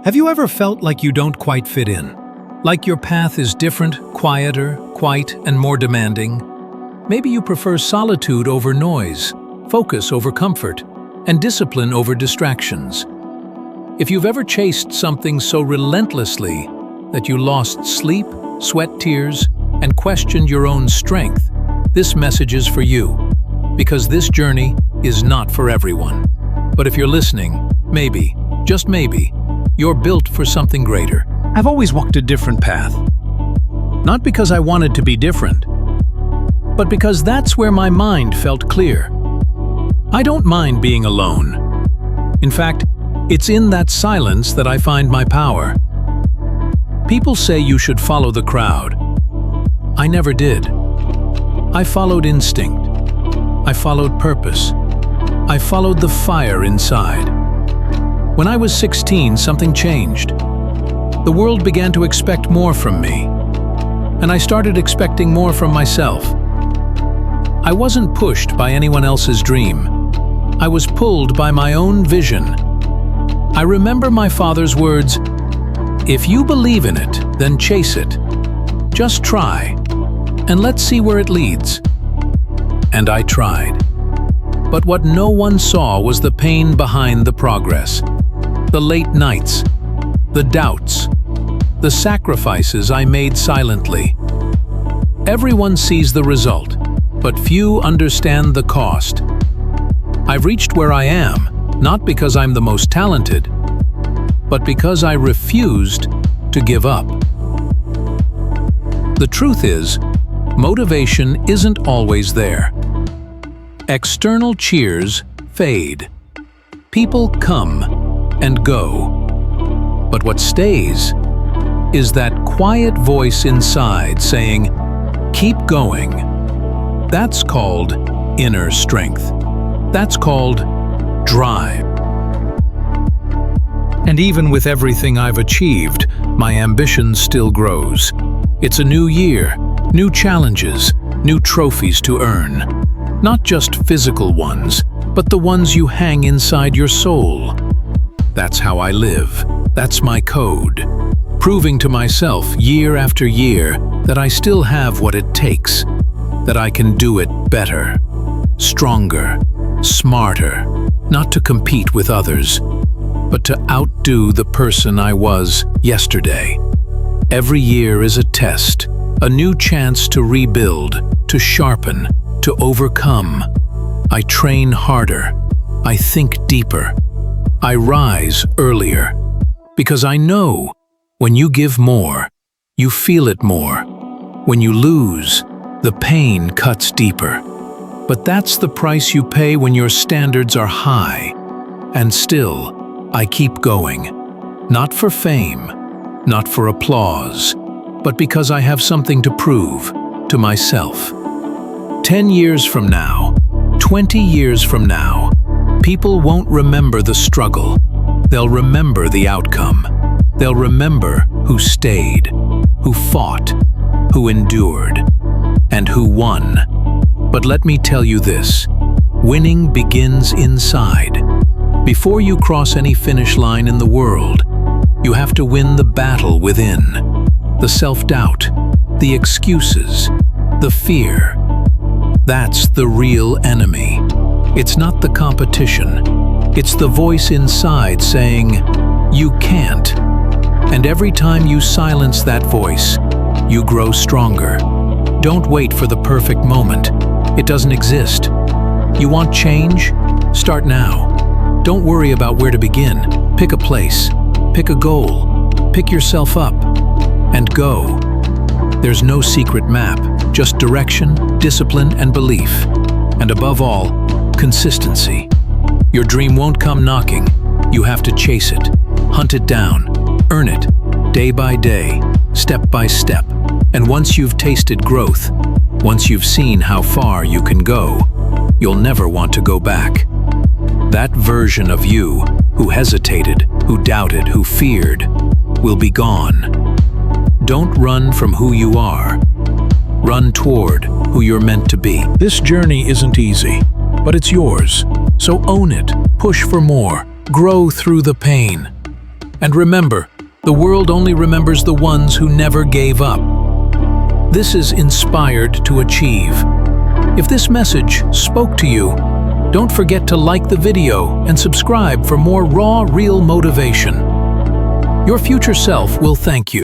Have you ever felt like you don't quite fit in? Like your path is different, quieter, quiet, and more demanding? Maybe you prefer solitude over noise, focus over comfort, and discipline over distractions. If you've ever chased something so relentlessly that you lost sleep, sweat tears, and questioned your own strength, this message is for you. Because this journey is not for everyone. But if you're listening, maybe, just maybe, you're built for something greater. I've always walked a different path. Not because I wanted to be different, but because that's where my mind felt clear. I don't mind being alone. In fact, it's in that silence that I find my power. People say you should follow the crowd. I never did. I followed instinct. I followed purpose. I followed the fire inside. When I was 16, something changed. The world began to expect more from me, and I started expecting more from myself. I wasn't pushed by anyone else's dream. I was pulled by my own vision. I remember my father's words, "If you believe in it, then chase it. Just try, and let's see where it leads." And I tried. But what no one saw was the pain behind the progress. The late nights, the doubts, the sacrifices I made silently. Everyone sees the result, but few understand the cost. I've reached where I am, not because I'm the most talented, but because I refused to give up. The truth is, motivation isn't always there. External cheers fade. People come and go. But what stays is that quiet voice inside saying, "Keep going." That's called inner strength. That's called drive. And even with everything I've achieved, my ambition still grows. It's a new year, new challenges, new trophies to earn. Not just physical ones, but the ones you hang inside your soul. That's how I live. That's my code. Proving to myself year after year that I still have what it takes, that I can do it better, stronger, smarter, not to compete with others, but to outdo the person I was yesterday. Every year is a test, a new chance to rebuild, to sharpen, to overcome. I train harder. I think deeper. I rise earlier. Because I know when you give more, you feel it more. When you lose, the pain cuts deeper. But that's the price you pay when your standards are high. And still, I keep going. Not for fame, not for applause, but because I have something to prove to myself. 10 years from now, 20 years from now, people won't remember the struggle. They'll remember the outcome. They'll remember who stayed, who fought, who endured, and who won. But let me tell you this, winning begins inside. Before you cross any finish line in the world, you have to win the battle within. The self-doubt, the excuses, the fear. That's the real enemy. It's not the competition. It's the voice inside saying, "You can't." And every time you silence that voice, you grow stronger. Don't wait for the perfect moment. It doesn't exist. You want change? Start now. Don't worry about where to begin. Pick a place. Pick a goal. Pick yourself up. And go. There's no secret map, just direction, discipline, and belief. And above all, consistency. Your dream won't come knocking. You have to chase it, hunt it down, earn it, day by day, step by step. And once you've tasted growth, once you've seen how far you can go, you'll never want to go back. That version of you, who hesitated, who doubted, who feared, will be gone. Don't run from who you are. Run toward who you're meant to be. This journey isn't easy, but it's yours. So own it, push for more, grow through the pain. And remember, the world only remembers the ones who never gave up. This is Inspired to Achieve. If this message spoke to you, don't forget to like the video and subscribe for more raw, real motivation. Your future self will thank you.